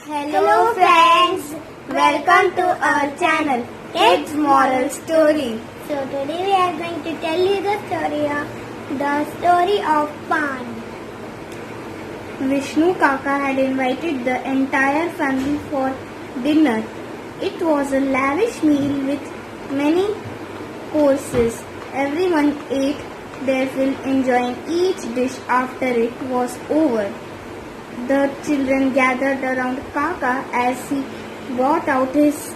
Hello friends, welcome to our channel Kids Moral Story. So today we are going to tell you the story of Pan. Vishnu Kaka had invited the entire family for dinner. It was a lavish meal with many courses. Everyone ate their fill, enjoying each dish after it was over. The children gathered around Kaka as he brought out his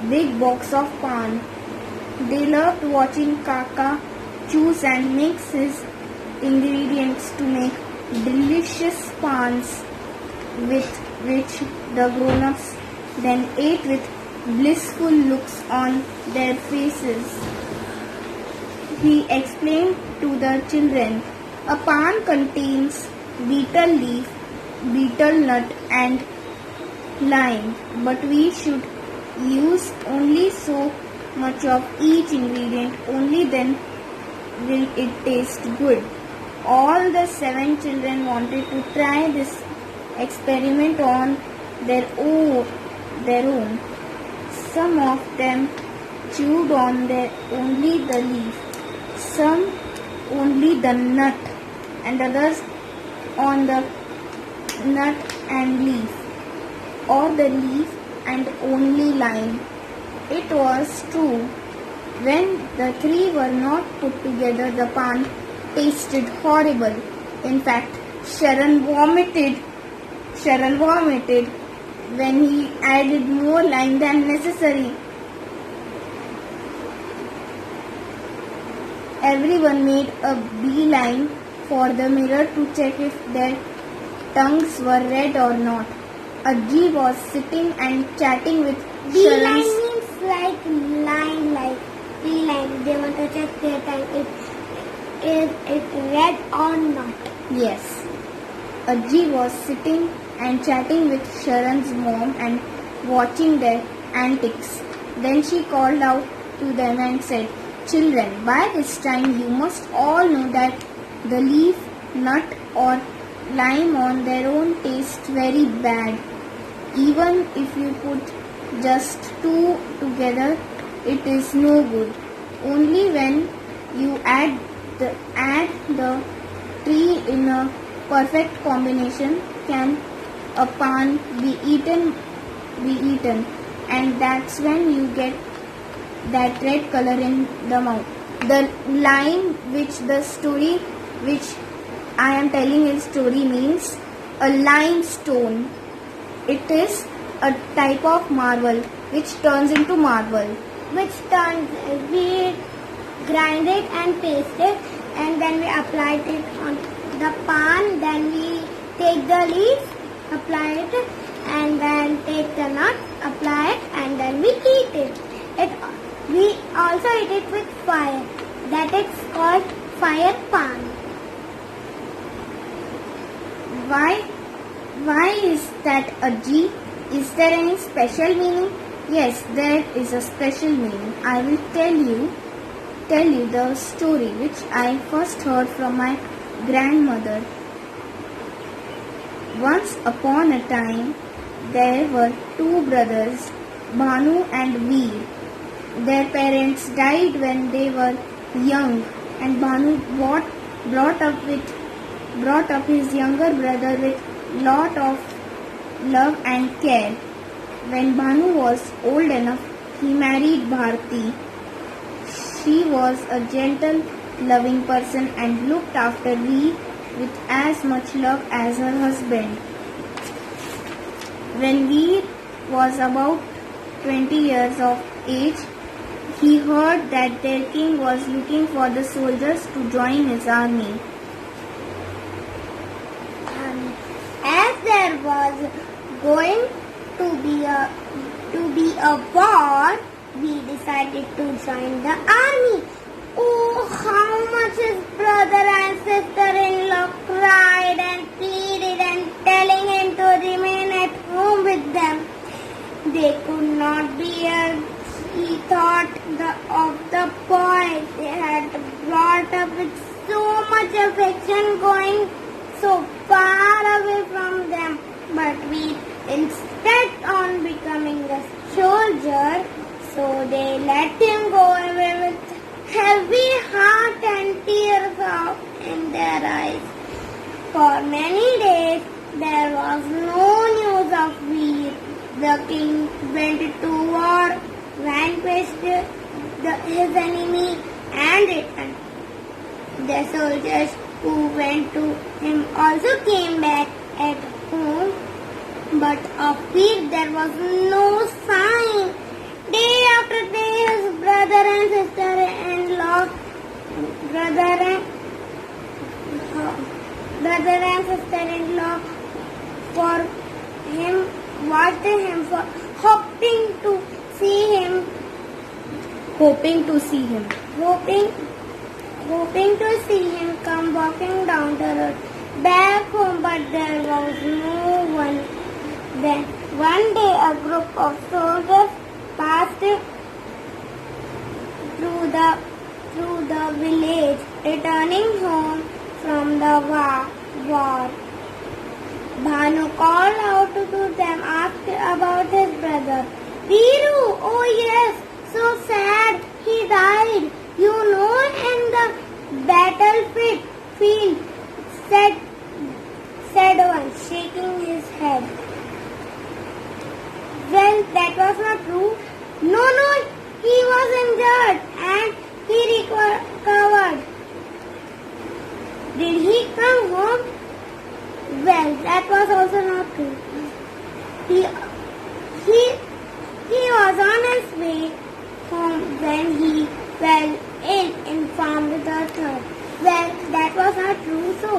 big box of pan. They loved watching Kaka choose and mix his ingredients to make delicious pans, with which the grown-ups then ate with blissful looks on their faces. He explained to the children, a pan contains betel leaf, betel nut and lime, but we should use only so much of each ingredient, only then will it taste good. All the 7 children wanted to try this experiment on their own. Some of them chewed on only the leaf, some only the nut, and others on the nut and leaf, or the leaf and only lime. It was true. When the 3 were not put together, the pan tasted horrible. In fact, Sharan vomited when he added more lime than necessary. Everyone made a beeline for the mirror to check if their tongues were red or not. Ajji was sitting and chatting with Beeline Sharan's... means like line, like beeline. They want to check their tongue if it's red or not. Yes. Ajji was sitting and chatting with Sharan's mom and watching their antics. Then she called out to them and said, "Children, by this time you must all know that the leaf, nut or lime on their own taste very bad. Even if you put just 2 together, it is no good. Only when you add the 3 in a perfect combination can a pan be eaten, and that's when you get that red color in the mouth." The lime which I am telling a story means a limestone. It is a type of marble which turns into marble. We grind it and paste it, and then we apply it on the pan. Then we take the leaf, apply it, and then take the nut, apply it, and then we eat it. We also eat it with fire. That is called fire pan. Why is that, Ajji? Is there any special meaning? Yes, there is a special meaning. I will tell you the story which I first heard from my grandmother. Once upon a time, there were 2 brothers, Bhanu and Veer. Their parents died when they were young, and Bhanu brought up his younger brother with lot of love and care. When Bhanu was old enough, he married Bharti. She was a gentle, loving person and looked after Veer with as much love as her husband. When Veer was about 20 years of age, he heard that their king was looking for the soldiers to join his army. As there was going to be a war, we decided to join the army. Oh, how much his brother and sister-in-law cried and pleaded and telling him to remain at home with them. They could not bear. He thought of the boy they had brought up with so much affection, going so far away from them. but Veer insisted on becoming a soldier, so they let him go away with heavy heart and tears in their eyes. For many days there was no news of Veer. The king went to war, vanquished his enemy, and returned. The soldiers who went to him also came back at home, but of Veer there was no sign. Day after day, his brother and sister-in-law, for him watched him for hoping to see him, hoping to see him. hoping to see him come walking down the road back home, but there was no one. Then one day a group of soldiers passed through the village, returning home from the war. Bhanu called out to them, asked about his brother. Viru, oh yes, so sad, he died. You know, in the battlefield, said one, shaking his head. Well, that was not true. No, he was injured and he recovered. Did he come home? Well, that was also not true. He was on his way home when he fell ill, informed the third. Well, that was not true. So,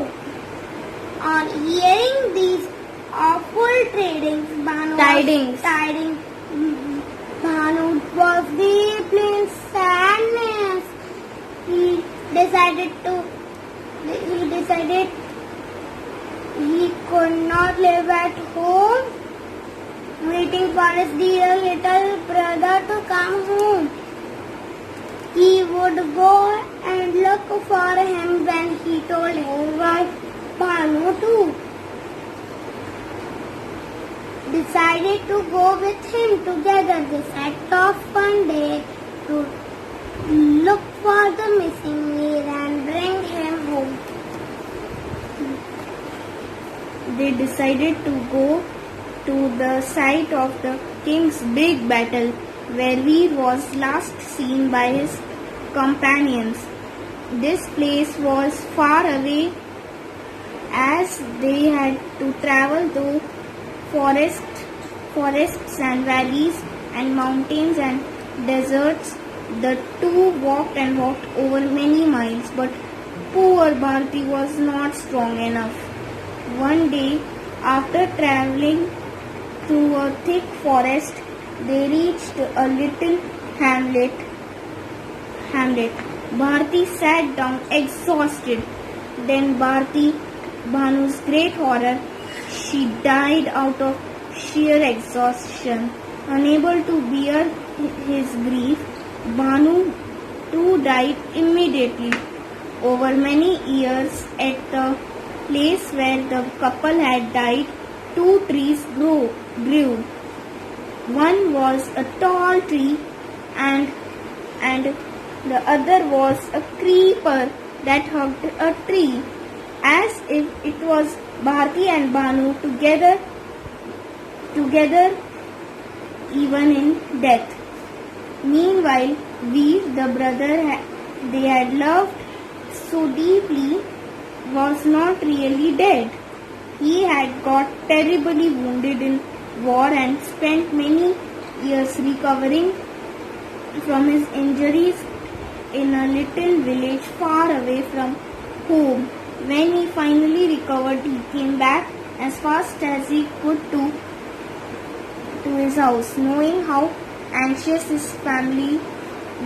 on hearing these awful tidings, Bhanu was deeply in sadness. He decided he could not live at home, waiting for his dear little brother to come home. He would go and look for him when he told his wife Bhanu too decided to go with him together. They set off one day to look for the missing Veer and bring him home. They decided to go to the site of the king's big battle where Veer was last seen by his companions. This place was far away as they had to travel through forests and valleys and mountains and deserts. The two walked over many miles, but poor Bharti was not strong enough. One day, after traveling through a thick forest, they reached a little hamlet. Bharti sat down exhausted. Then Bhanu's great horror, she died out of sheer exhaustion. Unable to bear his grief, Bhanu too died immediately. Over many years, at the place where the couple had died, two trees grew. One was a tall tree and the other was a creeper that hugged a tree, as if it was Bharti and Bhanu together even in death. Meanwhile, Veer, the brother they had loved so deeply, was not really dead. He had got terribly wounded in war and spent many years recovering from his injuries in a little village far away from home. When he finally recovered, he came back as fast as he could to his house, knowing how anxious his family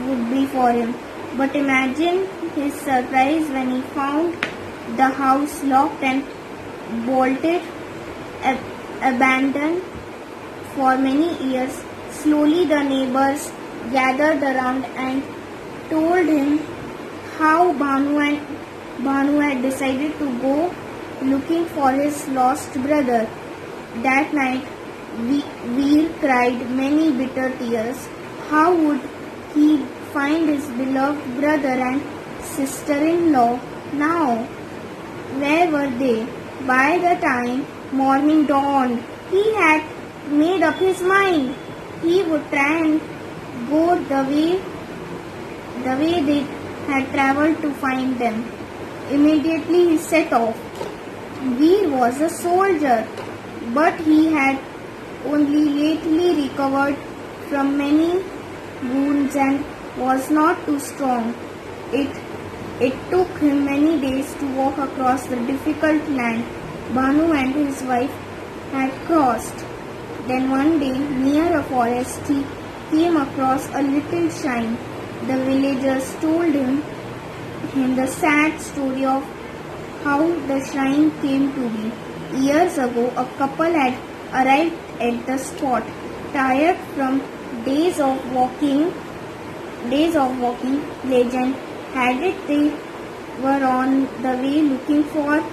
would be for him. But imagine his surprise when he found the house locked and bolted, abandoned for many years. Slowly the neighbors gathered around and told him how Bhanu had decided to go looking for his lost brother. That night, Veer cried many bitter tears. How would he find his beloved brother and sister-in-law now? Where were they? By the time morning dawned, he had made up his mind. He would try and go the way they had travelled to find them. Immediately he set off. Veer was a soldier, but he had only lately recovered from many wounds and was not too strong. It took him many days to walk across the difficult land Bhanu and his wife had crossed. Then one day, near a forest, he came across a little shrine. The villagers told him the sad story of how the shrine came to be. Years ago, a couple had arrived at the spot, tired from days of walking. Legend had it they were on the way looking for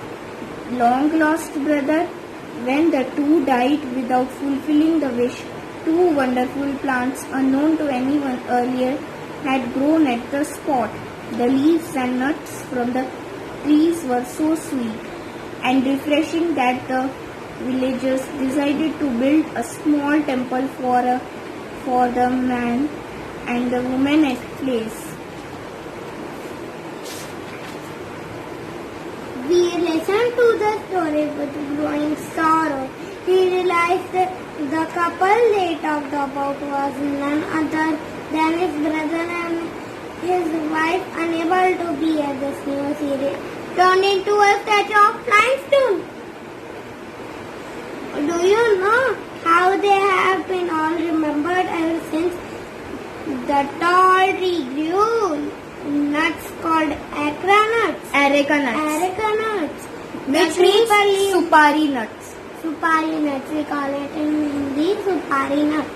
long lost brother. When the two died without fulfilling the wish, two wonderful plants unknown to anyone earlier had grown at the spot. The leaves and nuts from the trees were so sweet and refreshing that the villagers decided to build a small temple for the man and the woman at place. We listened to the story with growing sorrow. He realized that the couple they talked about was none other than his brother and his wife, unable to be at this new series, turned into a statue of limestone. Do you know how they have been all remembered ever since? The tall tree grew nuts called Areca nuts, which means supari nuts. Supari nuts, we call it in Hindi, supari nuts.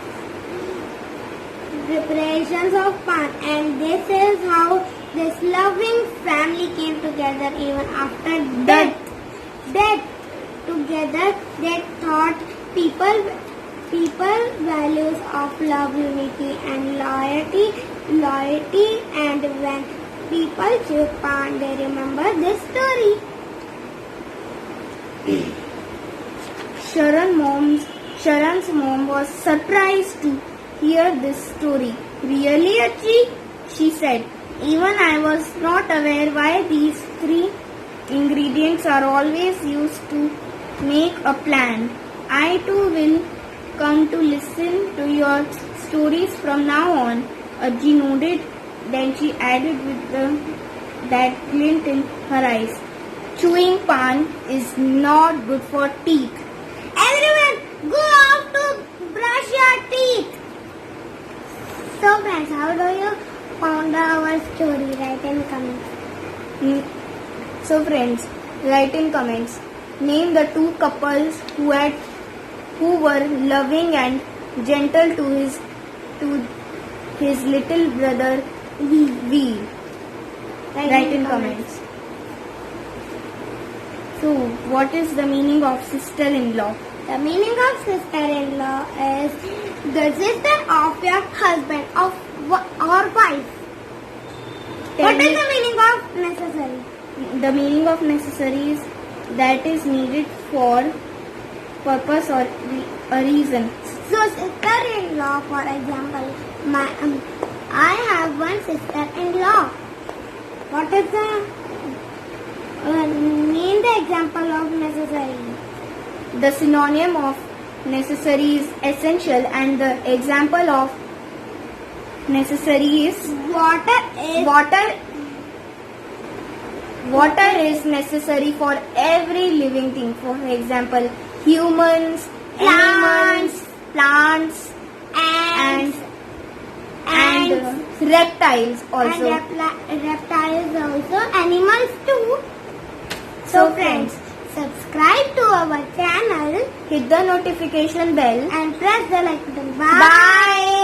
Preparations of pan, and this is how this loving family came together even after death. Together they taught people values of love, unity and loyalty, and when people chew pan they remember this story. Sharan's mom was surprised to hear this story. Really, Achi? She said. Even I was not aware why these three ingredients are always used to make a plan. I too will come to listen to your stories from now on. Aji nodded. Then she added with that glint in her eyes. Chewing pan is not good for teeth. Everyone, go out to brush your teeth. So friends, how do you found our story? Write in comments. So friends, write in comments. Name the two couples who were loving and gentle to his little brother Veer. Write in comments. So, what is the meaning of sister-in-law? The meaning of sister-in-law is the sister of your husband or wife. What is the meaning of necessary? The meaning of necessary is that is needed for purpose or a reason. So sister-in-law, for example, I have one sister-in-law. What is the name the example of necessary? The synonym of necessary is essential, and the example of necessary is water is necessary for every living thing. For example, humans, animals, plants, and reptiles also. And reptiles also, animals too. So friends, subscribe to our channel, hit the notification bell and press the like button. Bye.